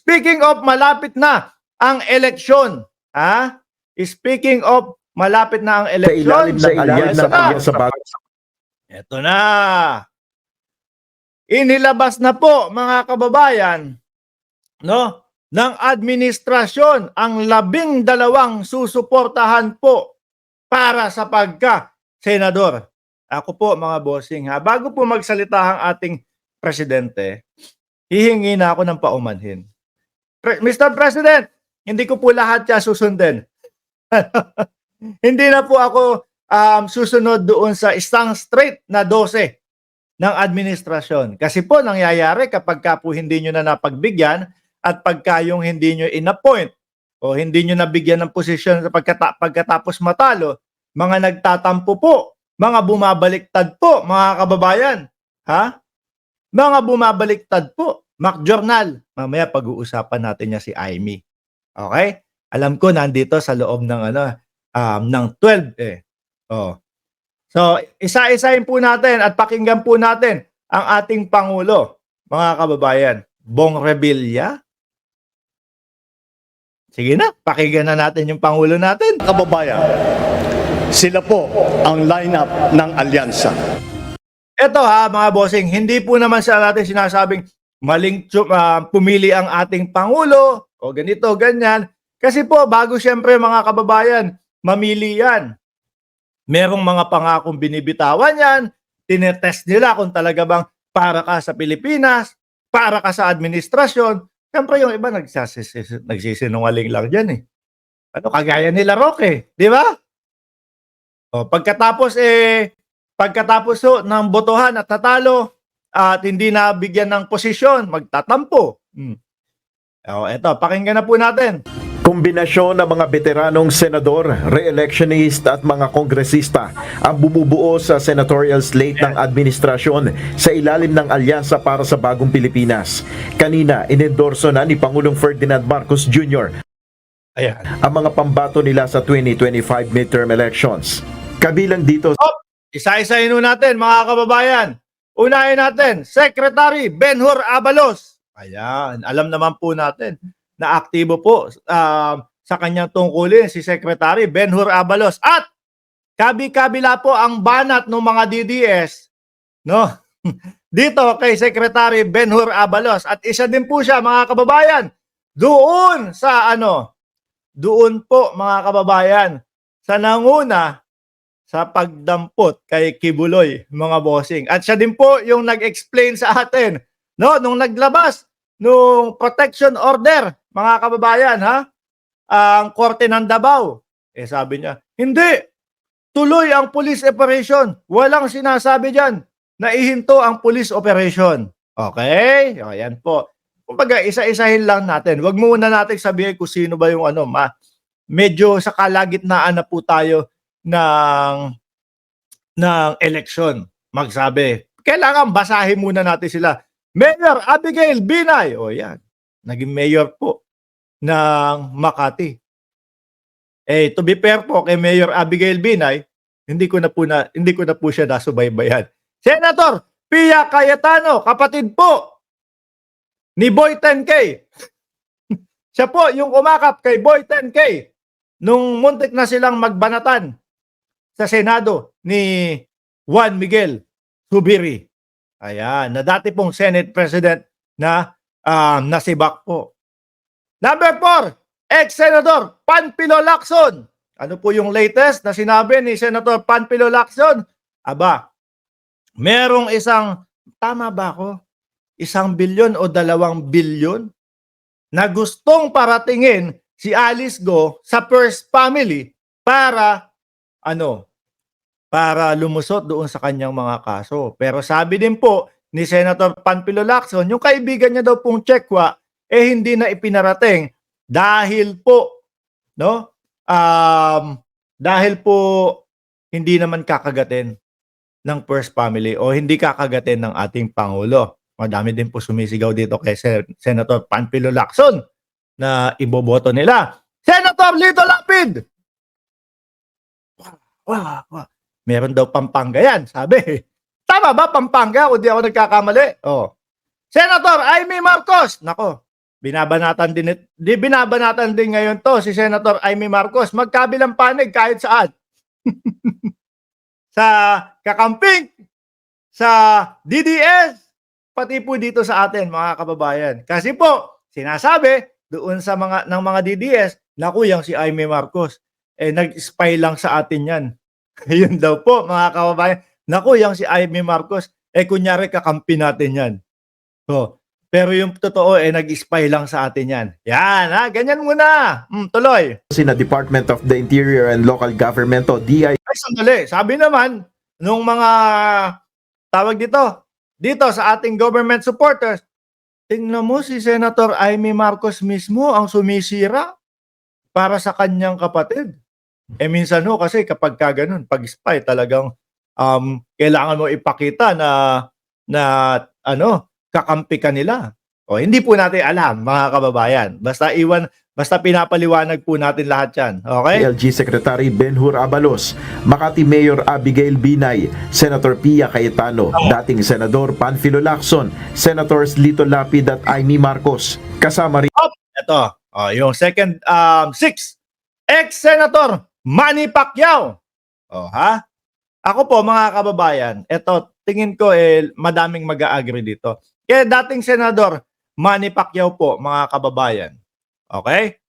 Speaking of malapit na ang eleksyon, ha? Speaking of malapit na ang Sa eleksyon, ilalim ng alyansa bago. Ito na. Inilabas na po mga kababayan, no, ng administrasyon ang 12 susuportahan po para sa pagka-senador. Ako po mga bossing ha, bago po magsalita ang ating presidente, hihingi na ako ng paumanhin. Mr. President, hindi ko po lahat siya susundin. Hindi na po ako susunod doon sa isang straight na 12 ng administrasyon. Kasi po nangyayari kapag ka po hindi nyo na napagbigyan at pagka yung hindi nyo in-appoint o hindi nyo nabigyan ng posisyon pagkatapos matalo, mga nagtatampo po, mga bumabaliktad po, mga kababayan. Ha? Mga bumabaliktad po. Mac Journal. Mamaya pag-uusapan natin niya si Aimee. Okay? Alam ko nandito sa loob ng ng 12 eh. Oh. So, isa-isahin po natin at pakinggan po natin ang ating Pangulo, mga kababayan. Bong Revilla? Sige na, pakinggan na natin yung Pangulo natin. Kababayan, sila po ang lineup ng alyansa. Ito ha, mga bossing, hindi po naman sa natin sinasabing maling pumili ang ating Pangulo o ganito, ganyan. Kasi po, bago siyempre mga kababayan, mamili yan. Merong mga pangakong binibitawan yan, tinetest nila kung talaga bang para ka sa Pilipinas, para ka sa administrasyon. Siyempre yung iba nagsisinungaling lang dyan eh. Ano, kagaya nila Roque, di ba? O, pagkatapos ng botohan at natalo at hindi nabigyan ng posisyon, magtatampo. O, eto, pakinggan na po natin. Kombinasyon ng mga veteranong senador, re-electionist at mga kongresista ang bumubuo sa senatorial slate ng administrasyon sa ilalim ng Alyansa para sa Bagong Pilipinas. Kanina, inendorso na ni Pangulong Ferdinand Marcos Jr. ang mga pambato nila sa 2025 midterm elections. Kabilang dito... Isa-isahin natin mga kababayan. Unahin natin, Secretary Benhur Abalos. Ayan, alam naman po natin na aktibo po sa kanyang tungkulin si Secretary Benhur Abalos. At kabi-kabila po ang banat ng mga DDS, no? Dito kay Secretary Benhur Abalos. At isa din po siya mga kababayan doon sa doon po mga kababayan sa nanguna sa pagdampot kay Kibuloy, mga bossing. At siya din po yung nag-explain sa atin, no, nung naglabas nung protection order, mga kababayan, ha? Ang Korte ng Davao. Sabi niya, hindi. Tuloy ang police operation. Walang sinasabi diyan na ihinto ang police operation. Okay? Ayan po. Kumbaga, isa-isahin lang natin. Huwag muna natin sabihin kung sino ba yung medyo sa kalagitnaan na po tayo ng eleksyon. Magsabi. Kailangan basahin muna natin sila. Mayor Abigail Binay. O yan. Naging mayor po ng Makati. To be fair po kay Mayor Abigail Binay, hindi ko na po siya nasubaybayan. Senator Pia Cayetano, kapatid po ni Boy 10K. Siya po yung umakap kay Boy 10K nung muntik na silang magbanatan sa Senado ni Juan Miguel Zubiri. Ayan, na dati pong Senate President na nasibak po. Number 4, ex-Senator Panfilo Lacson. Ano po yung latest na sinabi ni Senator Panfilo Lacson? Aba, merong tama ba ako? 1 bilyon o 2 bilyon na gustong paratingin si Alice Go sa first family para lumusot doon sa kanyang mga kaso. Pero sabi din po ni Senator Panfilo Lacson, yung kaibigan niya daw pong Chekwa, hindi na ipinarating dahil po, dahil po hindi naman kakagatin ng first family o hindi kakagatin ng ating Pangulo. Madami din po sumisigaw dito kay Senator Panfilo Lacson na iboboto nila. Senator Lito Lapid! Meron daw Pampanga yan, sabi. Tama ba Pampanga? O di ako nagkakamali? Senator Aimee Marcos. Nako, binabanatan din ngayon to si Senator Amy Marcos. Magkabilang panig kahit saan. Sa kakamping, sa DDS, pati po dito sa atin mga kababayan. Kasi po, sinasabi doon sa mga DDS, naku, yang si Amy Marcos, nag-spy lang sa atin yan. Yun daw po mga kababayan. Naku, yang si Amy Marcos, kunyari kakampi natin yan. So, pero yung totoo, nag-spy lang sa atin yan. Yan, ganyan muna. Tuloy. Sina Department of the Interior and Local Government o DI Ay, sandali. Sabi naman, nung mga tawag dito sa ating government supporters, tingnan mo si Senator Amy Marcos mismo ang sumisira para sa kanyang kapatid. Minsan kasi kapag ganun, pag spy talagang kailangan mo ipakita na kakampi ka nila. Hindi po natin alam mga kababayan. Basta pinapaliwanag po natin lahat yan. Okay? LG Secretary Benhur Abalos, Makati Mayor Abigail Binay, Senator Pia Cayetano, dating Senador Panfilo Lacson, Senators Lito Lapid at Amy Marcos. Kasama rin Ito, yung second, six, ex-Senator Manny Pacquiao. Ako po mga kababayan, ito tingin ko madaming mag-a-agree dito. Kaya dating Senador Manny Pacquiao po mga kababayan. Okay?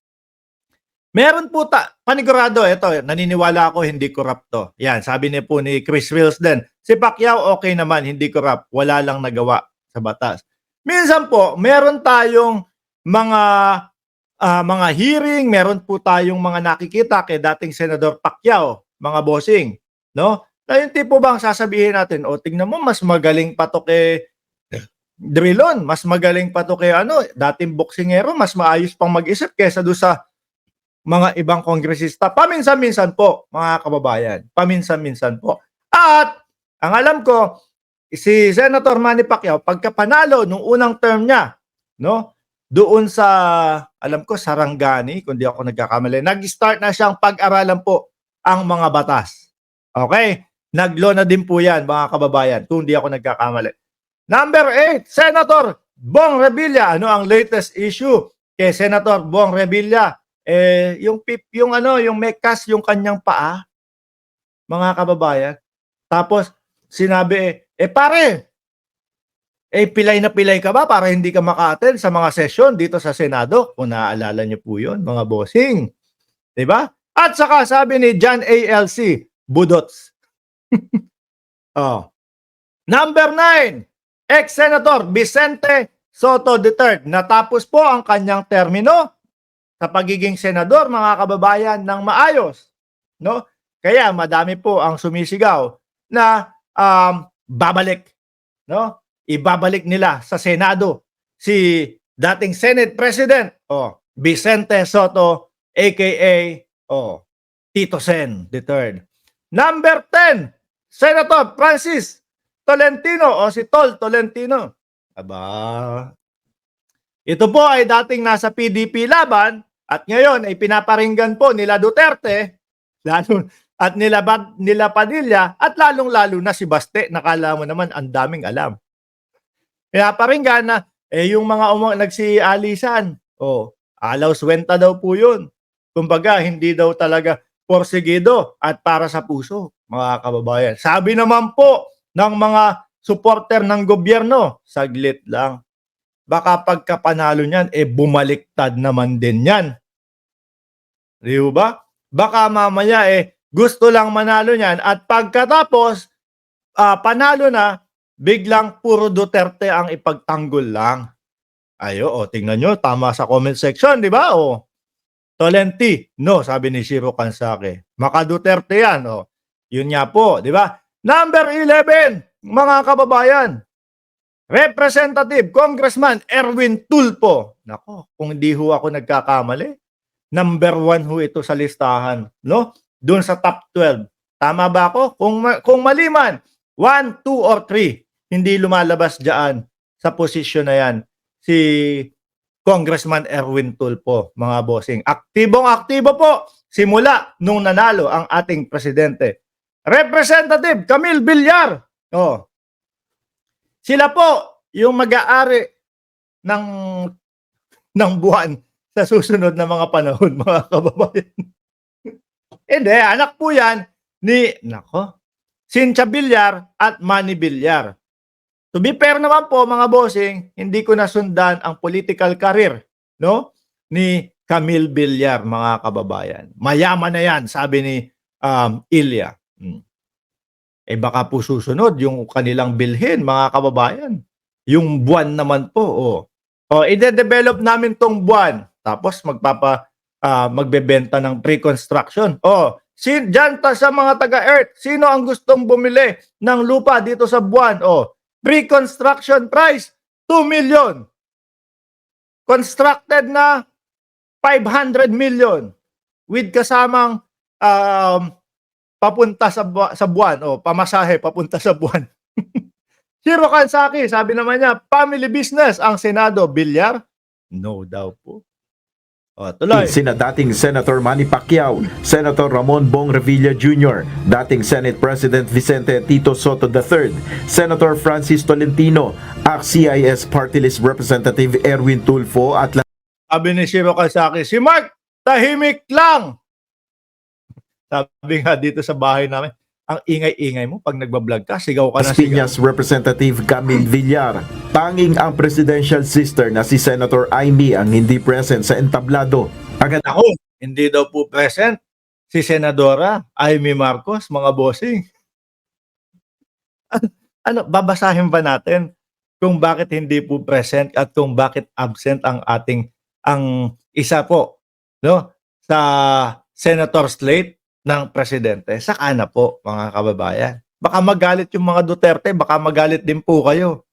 Meron po panigurado, ito, naniniwala ako hindi corrupt to. Yan, sabi niya po ni Chris Wills din. Si Pacquiao okay naman, hindi corrupt. Wala lang nagawa sa batas. Minsan po, meron tayong mga hearing, meron po tayong mga nakikita kay dating Senador Pacquiao, mga bossing, no? Na yung tipo bang sasabihin natin, tingnan mo, mas magaling pa to kay Drilon, mas magaling pa to kay dating boksingero, mas maayos pang mag-isip kaysa doon sa mga ibang kongresista. Paminsan-minsan po, mga kababayan. Paminsan-minsan po. At, ang alam ko, si Senator Manny Pacquiao, pagka panalo nung unang term niya, no? Doon sa, alam ko, Sarangani, kung di ako nagkakamali, nag-start na siyang pag-aralan po ang mga batas. Okay? Nag-law na din po yan, mga kababayan, kung di ako nagkakamali. Number 8, Senator Bong Revilla. Ano ang latest issue kay Senator Bong Revilla? Yung may cast yung kanyang paa, mga kababayan. Tapos, sinabi, pare, pilay na pilay ka ba para hindi ka maka-attend sa mga session dito sa Senado? Kung naaalala niyo po yun, mga bossing. Diba? At saka sabi ni John ALC, Budots. Number 9, ex-Senator Vicente Soto III. Natapos po ang kanyang termino sa pagiging senador, mga kababayan, ng maayos. No? Kaya madami po ang sumisigaw na babalik. No? Ibabalik nila sa Senado si dating Senate President Vicente Soto aka Tito Sen III. Number 10, Senator Francis Tolentino si Tol Tolentino. Ito po ay dating nasa PDP laban at ngayon ay pinaparinggan po nila Duterte at nila Padilla at lalong-lalo na si Baste. Nakala mo naman ang daming alam. Pinaparinggan na yung mga nagsialisan. Alaw swenta daw po yun. Kumbaga, hindi daw talaga porsigido at para sa puso, mga kababayan. Sabi naman po ng mga supporter ng gobyerno, saglit lang. Baka pagkapanalo niyan, bumaliktad naman din yan. Di ba? Baka mamaya, gusto lang manalo niyan at pagkatapos, panalo na, biglang puro Duterte ang ipagtanggol lang. Tingnan nyo, tama sa comment section, di ba? Tolenti, no, sabi ni Shiro Kansake. Maka Duterte yan, Yun nga po, di ba? Number 11, mga kababayan. Representative Congressman Erwin Tulfo. Nako, kung di ho ako nagkakamali, number 1 ho ito sa listahan, no? Doon sa top 12. Tama ba ako? Kung mali man, 1, 2, or 3, hindi lumalabas diyan sa posisyon na yan si Congressman Erwin Tulfo, mga bossing. Aktibong-aktibo po simula nung nanalo ang ating presidente. Representative Camille Villar. Sila po yung mag-aari ng ng buwan sa susunod na mga panahon, mga kababayan. Hindi, anak po yan ni, Cynthia Villar at Manny Villar. To be fair naman po mga bossing, hindi ko nasundan ang political career, no, ni Camille Villar, mga kababayan. Mayaman na yan, sabi ni Ilya. Eh baka po susunod yung kanilang bilhin, mga kababayan. Yung buwan naman po, ide-develop namin tong buwan. Tapos magbebenta ng pre-construction. Diyan sa mga taga-Earth, sino ang gustong bumili ng lupa dito sa buwan? Pre-construction price, 2 million. Constructed na 500 million with kasamang papunta sa buwan, pamasahe papunta sa buwan. Shiro Kansaki, sabi naman niya, family business ang Senado. Villar? No daw po. Tuloy. Sina dating Senator Manny Pacquiao, Senator Ramon Bong Revilla Jr., dating Senate President Vicente Tito Soto III, Senator Francis Tolentino, ACT-CIS Party List Representative Erwin Tulfo at Sabi ni Shiro Kansaki, si Mark, tahimik lang. Sabi nga dito sa bahay namin, ang ingay-ingay mo pag nagbablog ka, sigaw ka na sigaw. Piñas Representative Camille Villar. Tanging ang presidential sister na si Senator Amy ang hindi present sa entablado. Agad Ako, hindi daw po present si Senadora Amy Marcos, mga bossing. Babasahin ba natin kung bakit hindi po present at kung bakit absent ang isa po, no, sa senator slate ng presidente? Saka na po, mga kababayan. Baka magalit yung mga Duterte, baka magalit din po kayo.